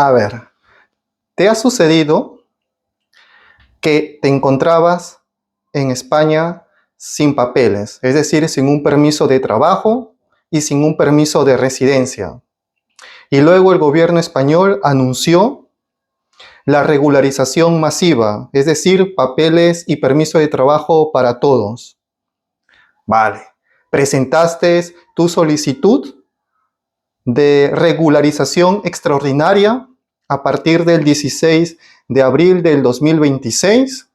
A ver, ¿te ha sucedido que te encontrabas en España sin papeles? Es decir, sin un permiso de trabajo y sin un permiso de residencia. Y luego el gobierno español anunció la regularización masiva, es decir, papeles y permiso de trabajo para todos. Vale, presentaste tu solicitud de regularización extraordinaria a partir del 16 de abril del 2026,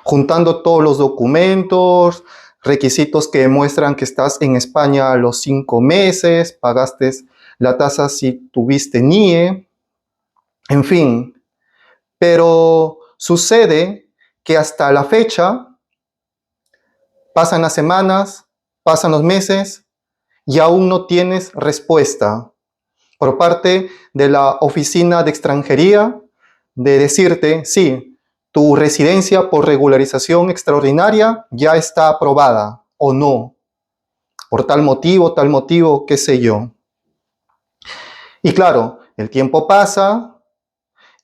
juntando todos los documentos, requisitos que demuestran que estás en España a los 5 meses, pagaste la tasa si tuviste NIE, en fin. Pero sucede que hasta la fecha pasan las semanas, pasan los meses y aún no tienes respuesta por parte de la Oficina de Extranjería de decirte, sí, tu residencia por regularización extraordinaria ya está aprobada o no, por tal motivo, qué sé yo. Y claro, el tiempo pasa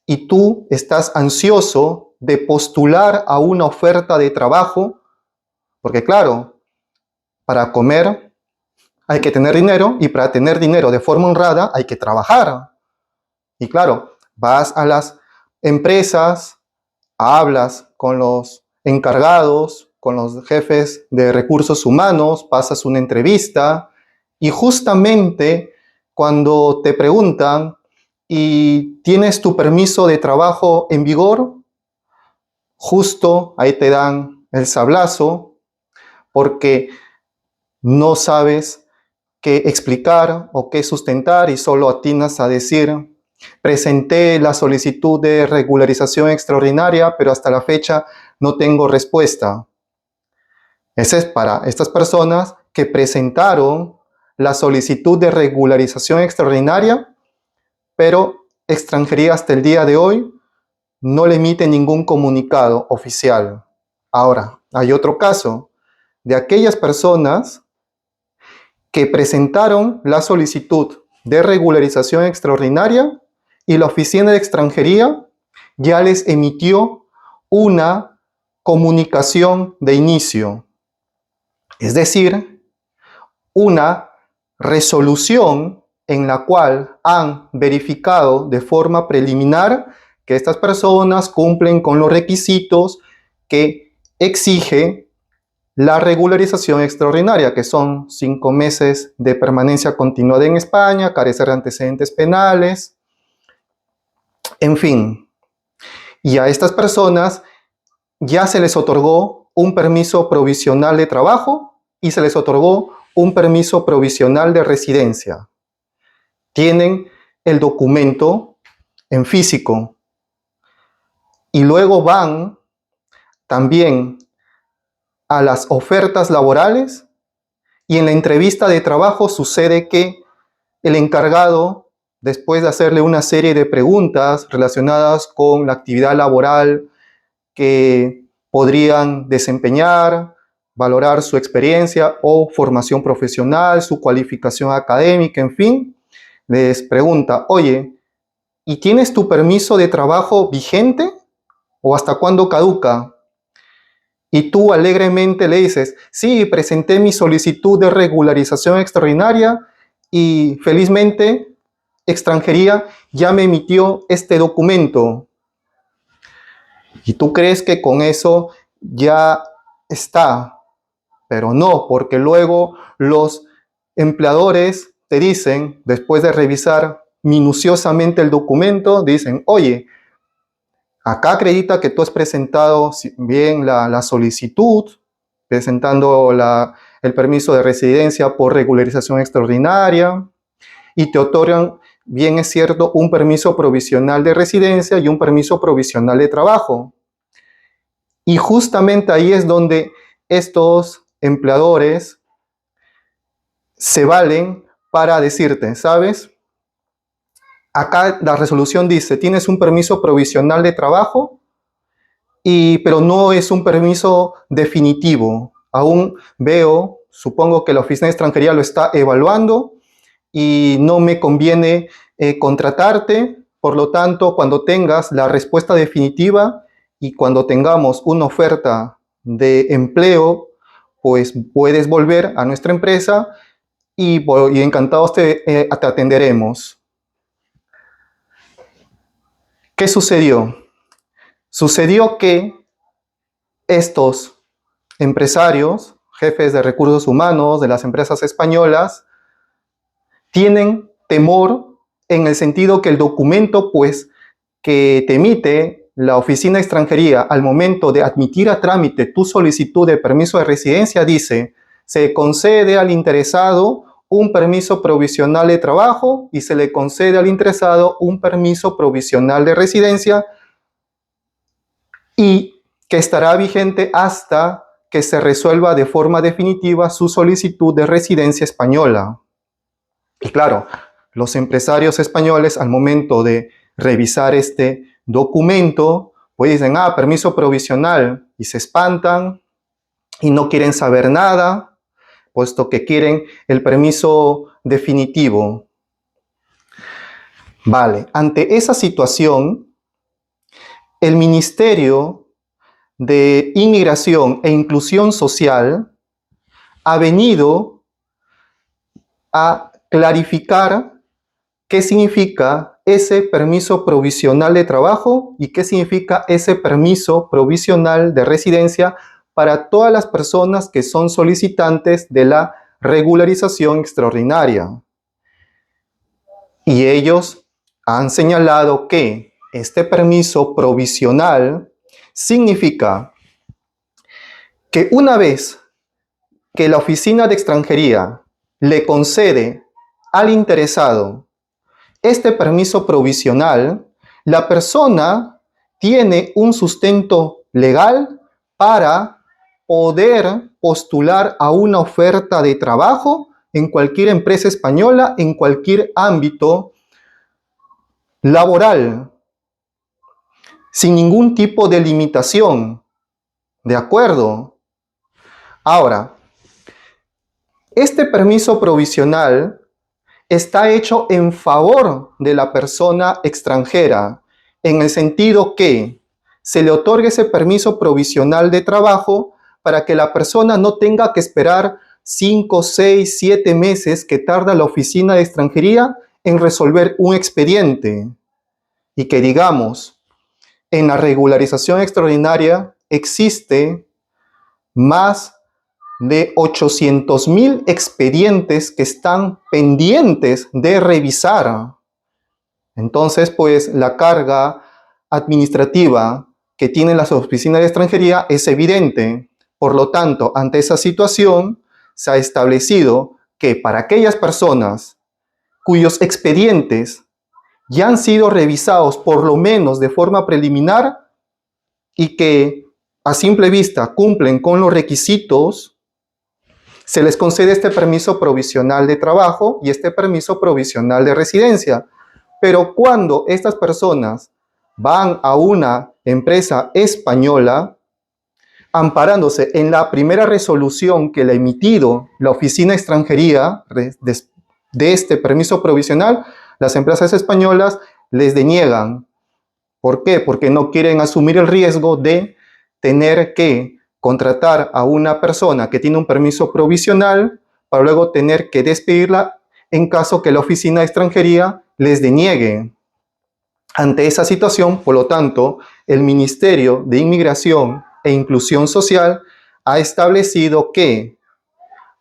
y tú estás ansioso de postular a una oferta de trabajo, porque claro, para comer hay que tener dinero y para tener dinero de forma honrada hay que trabajar. Y claro, vas a las empresas, hablas con los encargados, con los jefes de recursos humanos, pasas una entrevista y justamente cuando te preguntan ¿y tienes tu permiso de trabajo en vigor? Justo ahí te dan el sablazo porque no sabes qué explicar o qué sustentar y solo atinas a decir presenté la solicitud de regularización extraordinaria, pero hasta la fecha no tengo respuesta. Ese es para estas personas que presentaron la solicitud de regularización extraordinaria, pero Extranjería hasta el día de hoy no le emite ningún comunicado oficial. Ahora, hay otro caso de aquellas personas que presentaron la solicitud de regularización extraordinaria y la Oficina de Extranjería ya les emitió una comunicación de inicio, es decir, una resolución en la cual han verificado de forma preliminar que estas personas cumplen con los requisitos que exige la regularización extraordinaria, que son 5 meses de permanencia continuada en España, carecer de antecedentes penales, en fin. Y a estas personas ya se les otorgó un permiso provisional de trabajo y se les otorgó un permiso provisional de residencia. Tienen el documento en físico y luego van también a las ofertas laborales y en la entrevista de trabajo sucede que el encargado, después de hacerle una serie de preguntas relacionadas con la actividad laboral que podrían desempeñar, valorar su experiencia o formación profesional, su cualificación académica, en fin, les pregunta, oye, ¿y tienes tu permiso de trabajo vigente o hasta cuándo caduca? Y tú alegremente le dices, sí, presenté mi solicitud de regularización extraordinaria y felizmente Extranjería ya me emitió este documento. Y tú crees que con eso ya está, pero no, porque luego los empleadores te dicen, después de revisar minuciosamente el documento, dicen, oye, acá acredita que tú has presentado bien la solicitud, presentando el permiso de residencia por regularización extraordinaria y te otorgan, bien es cierto, un permiso provisional de residencia y un permiso provisional de trabajo. Y justamente ahí es donde estos empleadores se valen para decirte, ¿sabes? Acá la resolución dice, tienes un permiso provisional de trabajo, pero no es un permiso definitivo. Aún supongo que la Oficina de Extranjería lo está evaluando y no me conviene contratarte. Por lo tanto, cuando tengas la respuesta definitiva y cuando tengamos una oferta de empleo, pues puedes volver a nuestra empresa y encantados te atenderemos. ¿Qué sucedió? Sucedió que estos empresarios, jefes de recursos humanos de las empresas españolas, tienen temor en el sentido que el documento, pues, que te emite la Oficina de Extranjería al momento de admitir a trámite tu solicitud de permiso de residencia dice: se concede al interesado un permiso provisional de trabajo y se le concede al interesado un permiso provisional de residencia y que estará vigente hasta que se resuelva de forma definitiva su solicitud de residencia española. Y claro, los empresarios españoles al momento de revisar este documento, pues dicen, permiso provisional, y se espantan y no quieren saber nada, puesto que quieren el permiso definitivo. Vale, ante esa situación, el Ministerio de Inmigración e Inclusión Social ha venido a clarificar qué significa ese permiso provisional de trabajo y qué significa ese permiso provisional de residencia para todas las personas que son solicitantes de la regularización extraordinaria. Y ellos han señalado que este permiso provisional significa que una vez que la Oficina de Extranjería le concede al interesado este permiso provisional, la persona tiene un sustento legal para poder postular a una oferta de trabajo en cualquier empresa española, en cualquier ámbito laboral, sin ningún tipo de limitación. ¿De acuerdo? Ahora, este permiso provisional está hecho en favor de la persona extranjera, en el sentido que se le otorgue ese permiso provisional de trabajo para que la persona no tenga que esperar 5, 6, 7 meses que tarda la Oficina de Extranjería en resolver un expediente. Y que digamos, en la regularización extraordinaria existe más de 800,000 expedientes que están pendientes de revisar. Entonces, pues la carga administrativa que tienen las oficinas de extranjería es evidente. Por lo tanto, ante esa situación, se ha establecido que para aquellas personas cuyos expedientes ya han sido revisados por lo menos de forma preliminar y que a simple vista cumplen con los requisitos, se les concede este permiso provisional de trabajo y este permiso provisional de residencia. Pero cuando estas personas van a una empresa española, amparándose en la primera resolución que le ha emitido la Oficina de Extranjería de este permiso provisional, las empresas españolas les deniegan. ¿Por qué? Porque no quieren asumir el riesgo de tener que contratar a una persona que tiene un permiso provisional para luego tener que despedirla en caso que la Oficina de Extranjería les deniegue. Ante esa situación, por lo tanto, el Ministerio de Inmigración e Inclusión Social ha establecido que,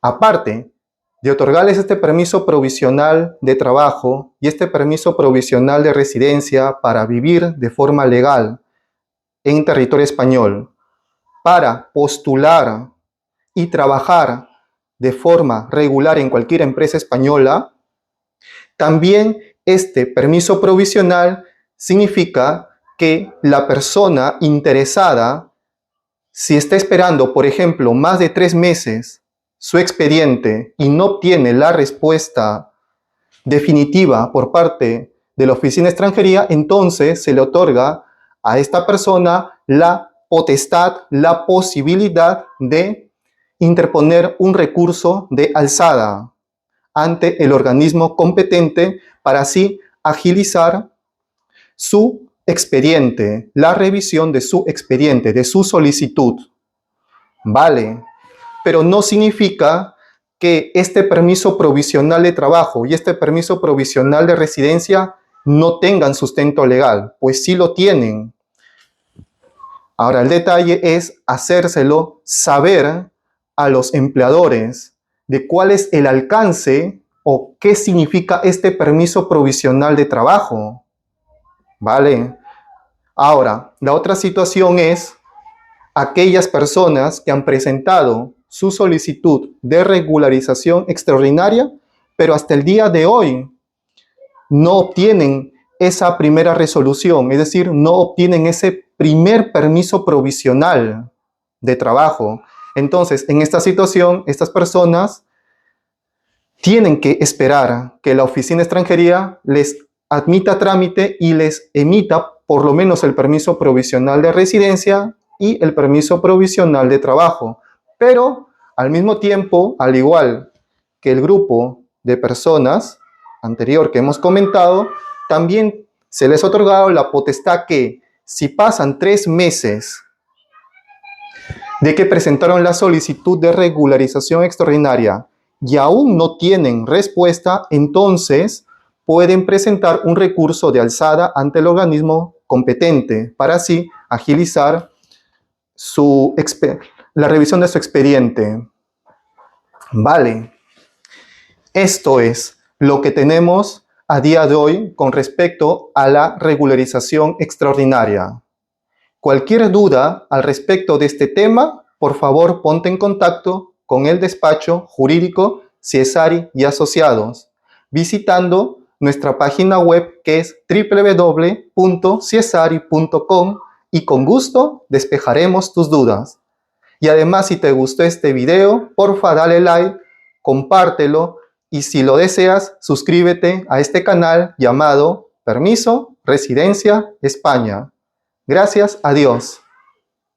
aparte de otorgarles este permiso provisional de trabajo y este permiso provisional de residencia para vivir de forma legal en territorio español, para postular y trabajar de forma regular en cualquier empresa española, también este permiso provisional significa que la persona interesada, si está esperando, por ejemplo, más de 3 meses su expediente y no obtiene la respuesta definitiva por parte de la Oficina de Extranjería, entonces se le otorga a esta persona la potestad, la posibilidad de interponer un recurso de alzada ante el organismo competente para así agilizar su expediente, la revisión de su expediente, de su solicitud. Vale, pero no significa que este permiso provisional de trabajo y este permiso provisional de residencia no tengan sustento legal, pues sí lo tienen. Ahora, el detalle es hacérselo saber a los empleadores de cuál es el alcance o qué significa este permiso provisional de trabajo. ¿Vale? Ahora, la otra situación es aquellas personas que han presentado su solicitud de regularización extraordinaria, pero hasta el día de hoy no obtienen esa primera resolución, es decir, no obtienen ese primer permiso provisional de trabajo. Entonces, en esta situación, estas personas tienen que esperar que la Oficina de Extranjería les admita trámite y les emita por lo menos el permiso provisional de residencia y el permiso provisional de trabajo. Pero, al mismo tiempo, al igual que el grupo de personas anterior que hemos comentado, también se les ha otorgado la potestad que, si pasan 3 meses de que presentaron la solicitud de regularización extraordinaria y aún no tienen respuesta, entonces pueden presentar un recurso de alzada ante el organismo competente para así agilizar la revisión de su expediente. Vale. Esto es lo que tenemos a día de hoy con respecto a la regularización extraordinaria. Cualquier duda al respecto de este tema, por favor ponte en contacto con el despacho jurídico Ciesari y Asociados, visitando nuestra página web que es www.ciesari.com y con gusto despejaremos tus dudas. Y además, si te gustó este video, porfa dale like, compártelo y si lo deseas, suscríbete a este canal llamado Permiso Residencia España. Gracias a Dios.